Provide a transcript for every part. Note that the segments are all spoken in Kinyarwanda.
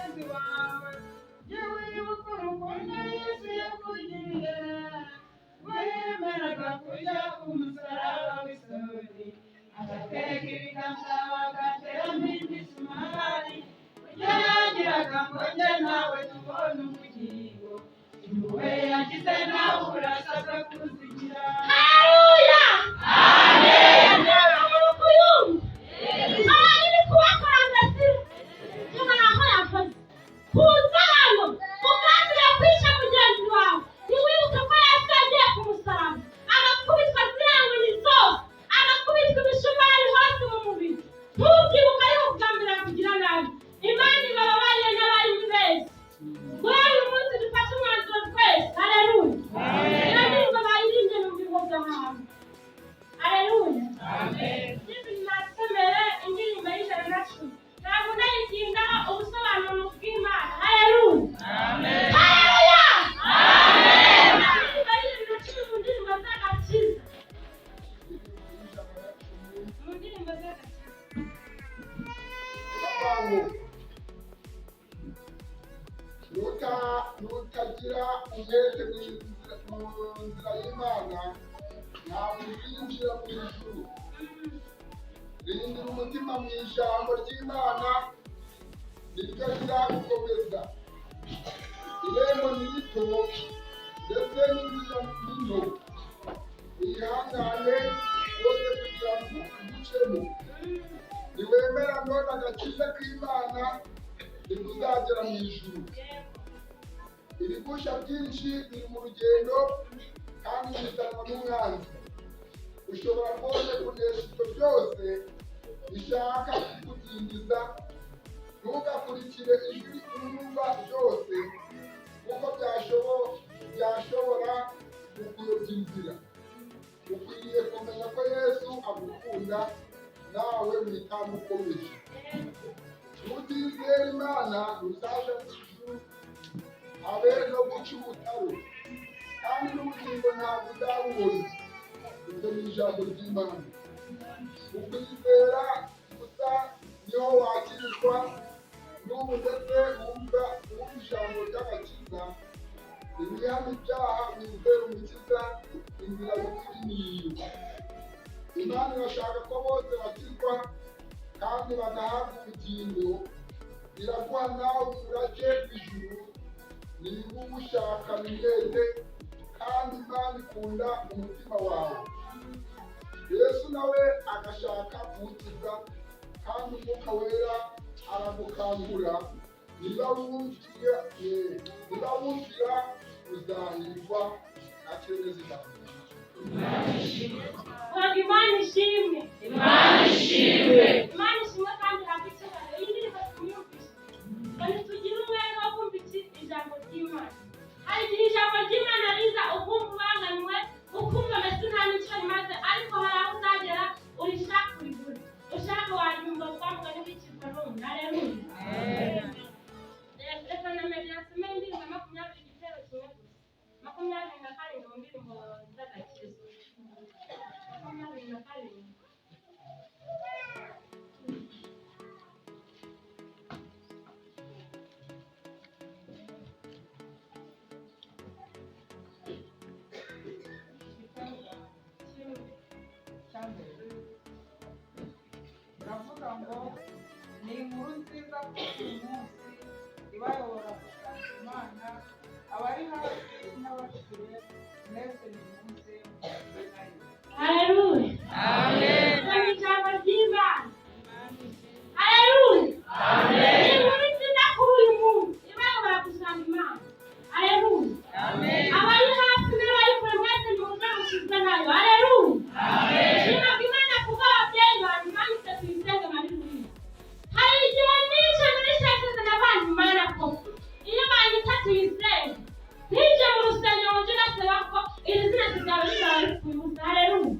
mugenzi wawe jya wibuka urukundo Yesu yakugiriye wemeraga kujya ku musaraba w'isuri agateka ibiganza bagateramo imisumari ujya yagiraga ngo njye nawe tubone ubugingo impuhwe yagize nawe urasabwa kuzigira. Haleluya! Haleluya! Abari kubakorangasi nyuma naho yakoze kuza hano uganira kwisha mugenzi wawe ntiwibuke ko Yesu yagiye ku musaraba agakubitwa ziranguni zose agakubitwa imishumari hose mu mubiri ntubyibuke ariko kugambira kugira nabi Imana ibababariye n'abari mu beza guhera uyu munsi dufashe umwanzuro twese. Haleluya! iyo ndirimbo bayirimbye mu bigo by'amahanga. Haleluya! Nasomere indirimbo y'ijana na cumi ntabwo ndayitindaho ubusobanuro bw'Imana. Haleluya! Haleluya! Indirimbo y'ijana na cumi mu ndirimbo z'agakiza. Mu ndirimbo z'agakiza nutagira umwete mu nzira y'Imana ntabwo uzinjira mu ijuru. Rindira umutima mu ijambo ry'Imana niryo rizagukomeza. Irembo ni rito ndetse n'inzira ni nto, wihangane wose kugira ngo ugucemo. Niwemera none agakiza k'Imana nibwo uzagera mu ijuru. Ibigusha byinshi biri mu rugendo kandi bizanwa n'umwanzi. Ushobora rwose kunesha ibyo byose bishaka kukudindiza. Ntugakurikire ijwi wumva byose kuko byashobora kukuyobya inzira. Ukwiriye kumenya ko Yesu agukunda nawe witamukomeje. Utizera Imana uzaja mu ijuru habe no guca ubutaro kandi n'ubugingo ntabwo uzabubona. Ibyo ni ijambo ry'Imana. Ukwizera gusa niho wakirizwa n'ubu ndetse wumva ijambo ry'agakiza. Ibihano ibyaha wizera umukiza inzira y'ukuri niyo. Imana irashaka ko bose bakizwa kandi bagahabwa ubugingo. Iraguha nawe umurage w'ijuru niba uwushaka umwete kandi Imana ikunda umutima wawe. Yesu nawe agashaka kuwukiza kandi umwuka wera aradukangura. Niba wumvira uzahirwa akireze Imana. Imana ishimwe. Imana ishimwe. Imana ishimwe kandi ntabwo ikibazo. Iyi ndirimbo tumyumvise. Kandi tugire umwete wo kumva ijambo ry'Imana. Hari igihe ijambo ry'Imana riza ukumva ubangamiwe, ukumva mbese nta n'icyo rimaze, ariko hari aho uzagera urishaka urigura. Ushaka waryumva ukavuga n'ibikizwa n'undi. Haleluya! Reka na mediasime indirimbo 20 igitero kimwe gusa. 27 mu ndirimbo z'agakiza. 27. Uravuga ngo ni inkuru nziza ko uyu munsi ibayobora gushaka Imana. Abari hafi n'abakure mwese nimuze nayo. Haleluya! Amen. Ijambo ry'Imana. Haleluya! Amen. Ni inkuru nziza kuri uyu munsi ibayobora gushaka Imana. Haleluya! Amen. Abari hafi n'abari kure mwese nimuze mushyizwe nayo. Haleluya! Amen. Nshima Imana kubwo ababyeyi banyu mwanditse tuyisenge Haleluya. Hari igihe nice nishakeze n'abantu Imana koko iyo banyita tuyisenge ntije mu rusengero ngo njye nasaba ko iri zina ryawe rizaba rikwibuza. Haleluya!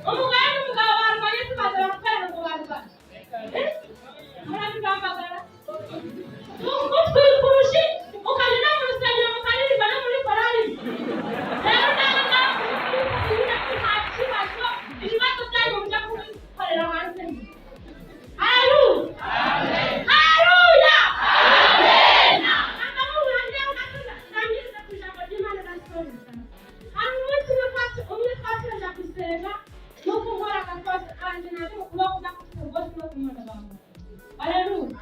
umugore n'umugabo barwanye tumaze bakorera ngo barwane murabigambagara utwikurushi ukajya no mu rusengero mukaririmba no muri korari rero nawe nta kibazo ibibazo byanyu mujya kubikorera hanze haleluya haleluya amena nangiza ku ijambo ry'Imana nasoreza hari umunsi umwe twasoje gusenga nuko nkora akakosa kandi nari mu kuboko udafite rwose no kumwana bawe haleluya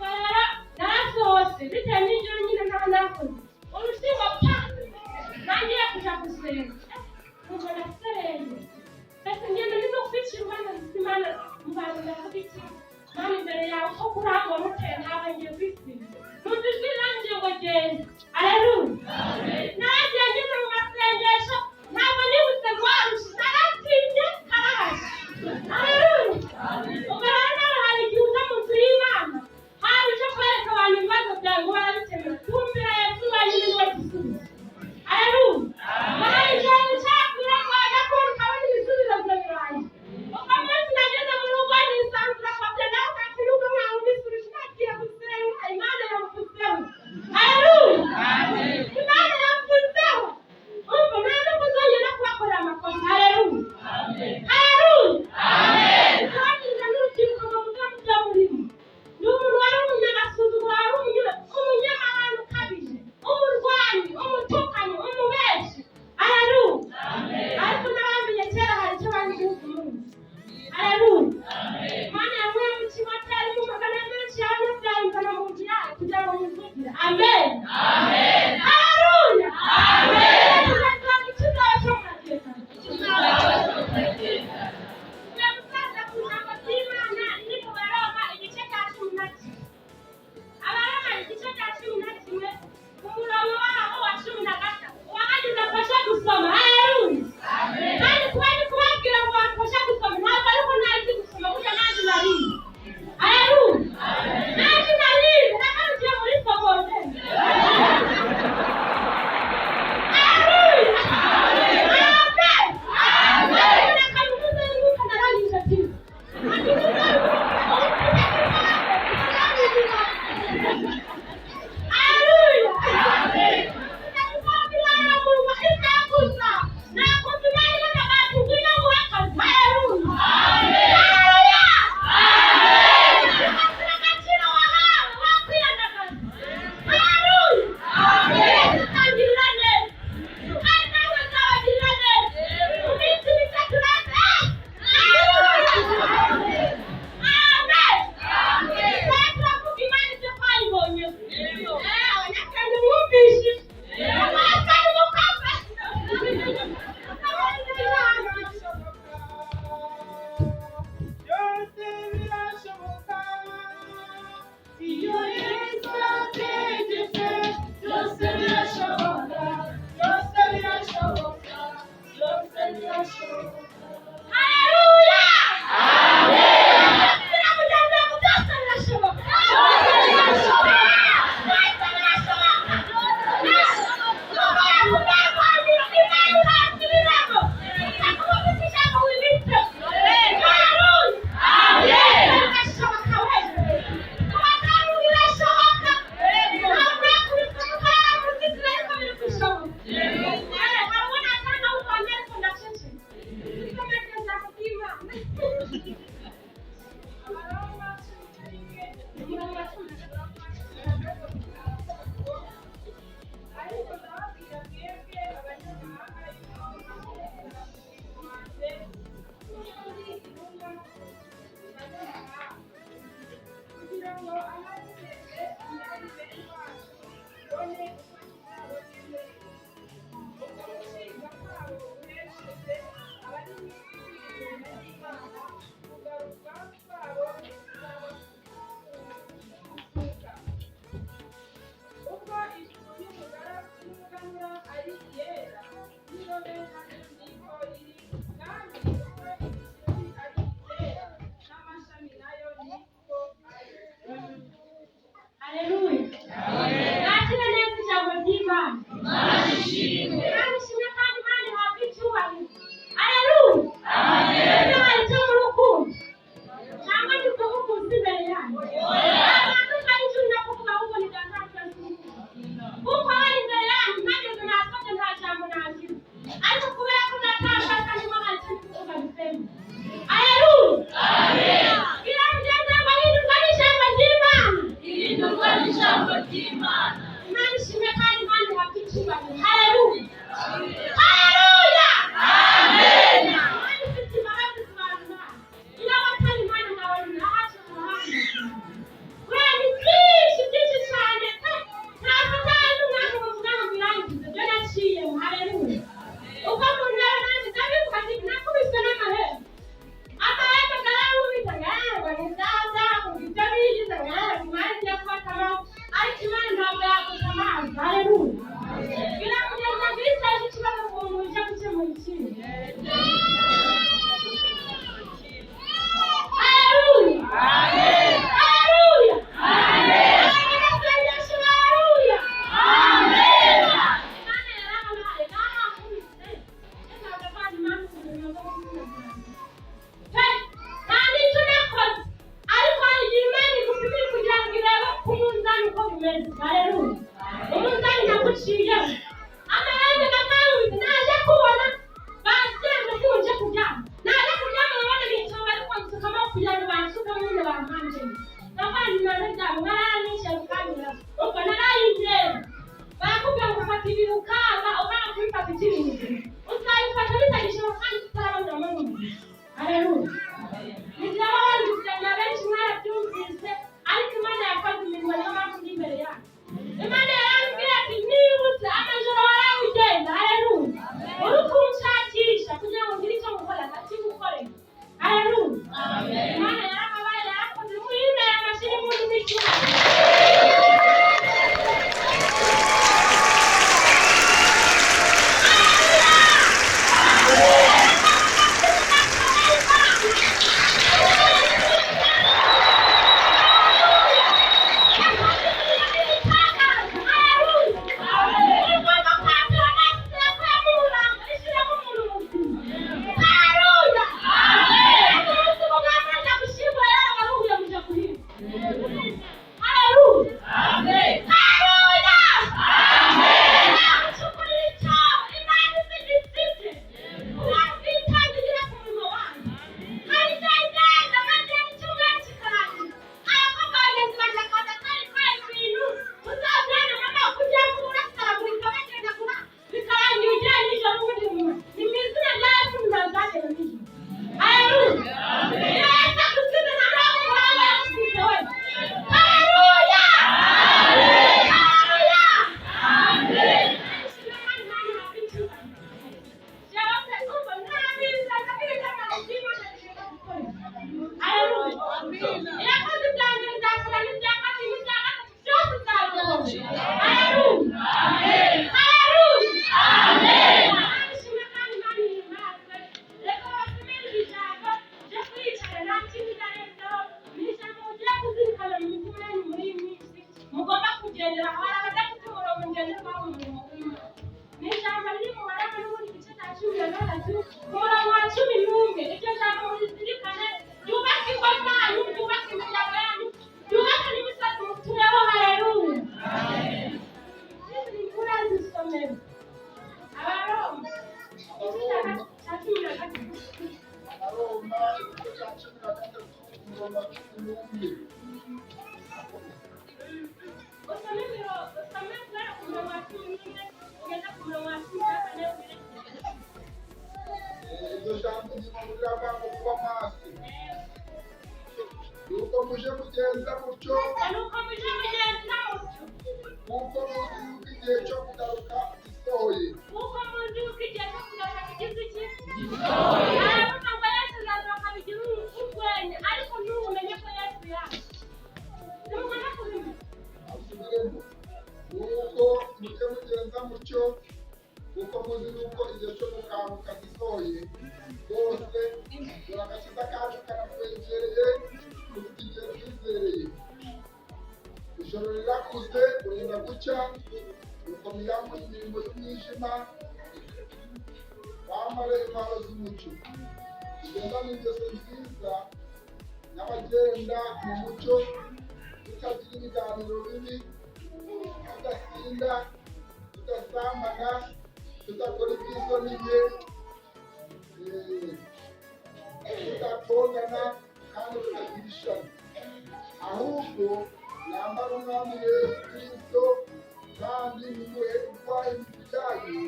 rero narasohotse bitewe n'ibyo nyine naba nakoze urusingo pa nangiye kuja gusenga nuko nasereye mbese ngenda ndimo kwicira umwana Imana mubantu ndavuga iki Mana imbere yawe ko kurangwa muteye ntabwo ngiye kwisiga numva ijwi rirangiye ngo genda haleluya nagiye ngeze mu masengesho ntabwo nibutse rwarusha naratinye karahasha haleluya mwaranyishe mukamira ubwo narayinjera barakubwira ngo ufata ibintu ukanga ukanga kubifata ikiri ubuzima uzabifata bitagishoboka kandi tutarabonamo n'umubiri. Haleluya. Nibyo abandikiranya benshi mwarabyumvise ariko Imana yakoze imirimo niyo mpamvu ndi imbere yayo. Imana yarambwira ati nibutse amajoro warawugenda. Haleluya. Uri kunshakisha kugira ngo ngire icyo mukora ndakigukorera. Haleluya. Imana yarababaye yarakoze muyimbere amashyi mu ndimi cy'Imana. Nuko muje mugenza mutyo kuko muzi yuko igihe cyo kugaruka gisohoye. Nuko muje mugenza mutyo kuko muzi yuko igihe cyo gukanguka gisohoye. Bose dore agakiza kacu karatwegereye dufite igihe twizereye. Ijoro rirakuze urenda gucya nuko mwiyambure imirimo y'umwijima wambare intwaro z'umucyo. Tugendane ingeso nziza n'abagenda mu mucyo tutagira ibiganiro bibi, tudasinda, tudasambana, tudakora iby'isoni nke, tudatongana kandi tutagira ishami, ahubwo mwambare umwami Yesu Kristo kandi nimuhe urwaye imibiri yanyu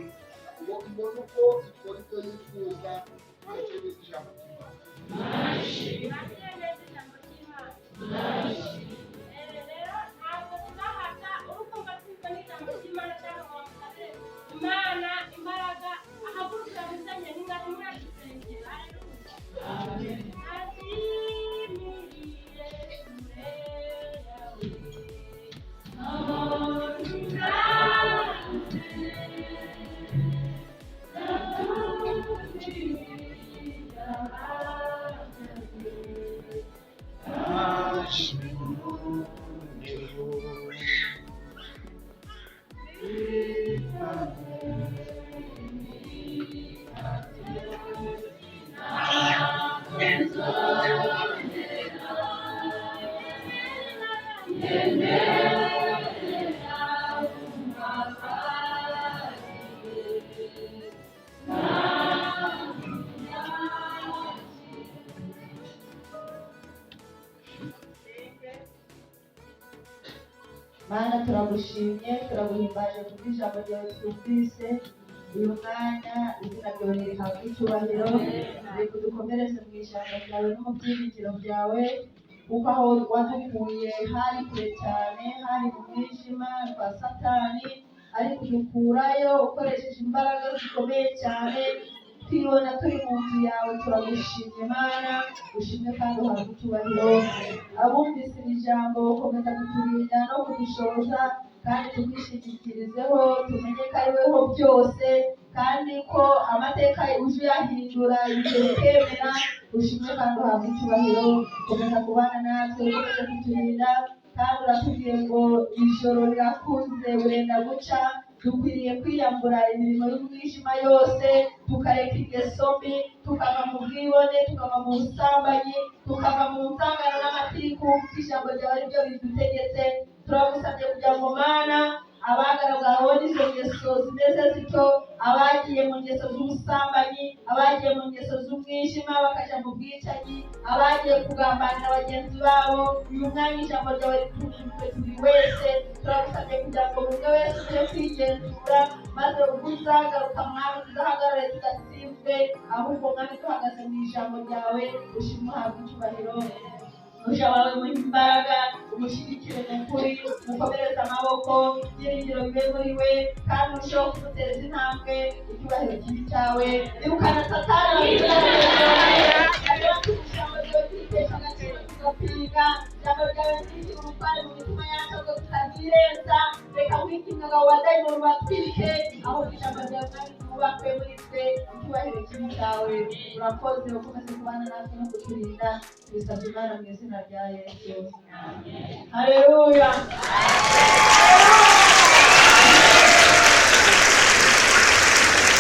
ngo ibone uko ikora ibyo yifuza ndetse ijambo ry'Imana. Imana imbaraga ahagurukira gusenya n'ingano muri iki gisengero. Amen. Mana turagushimye turaguhimbaje kubw'ijambo ryawe twumvise uyu mwanya izina ryawe rihabwa icyubahiro reka udukomereze mu ijambo ryawe no mu byiringiro byawe kuko aho wadukuye hari kure cyane hari mu mwijima kwa satani ariko udukurayo ukoresheje imbaraga zikomeye cyane twibona turi mu nzu yawe turagushimye Mana ushimwe kandi uhabwe icyubahiro abumvise iri jambo ukomeza kuturinda no kudushoboza kandi tubwishingikirizeho tumenye ko ari weho byose kandi ko amateka uje uyahindura ibyo bikemera ushimwe kandi uhabwe icyubahiro ukomeza kubana natwe ukomeza kuturinda kandi uratubwiye ngo ijoro rirakuze burenda guca dukwiriye kwiyambura imirimo y'umwijima yose tukareka ingeso mbi tukava mu bwibone tukava mu busambanyi tukava mu nsangano n'amatiku kuko ijambo ryawe ari byo bidutegetse turagusabye kugira ngo Mana abagaragaweho n'izo ngeso zimeze zityo abagiye mu ngeso z'ubusambanyi abagiye mu ngeso z'umwijima bakajya mu bwicanyi abagiye kugambanira bagenzi babo uyu mwanya ijambo ryawe riturinzwe buri wese turagusabye kugira ngo buri wese uje kwigenzura maze ubwo uzagaruka Mwami tuzahagarare tudatsinzwe ahubwo Mwami duhagaze mu ijambo ryawe ushimwe uhabwe icyubahiro uje wawe mu imbaraga umushyigikire mu kuri umukomereze amaboko ibyiringiro bibe muri we kandi urusheho kumuteza intambwe icyubahiro kibi cyawe irukana satani tugapinga ijambo ryawe ryinshi umutware mu mitima yacu ngo tutazirenza reka wikinga ngo badayimoni batwike aho ijambo ryawe mwami twubakwe muri twe icyubahiro kibi cyawe urakoze ukomeze kubana natwe no kuturinda bisabye Imana mu izina rya Yesu haleluya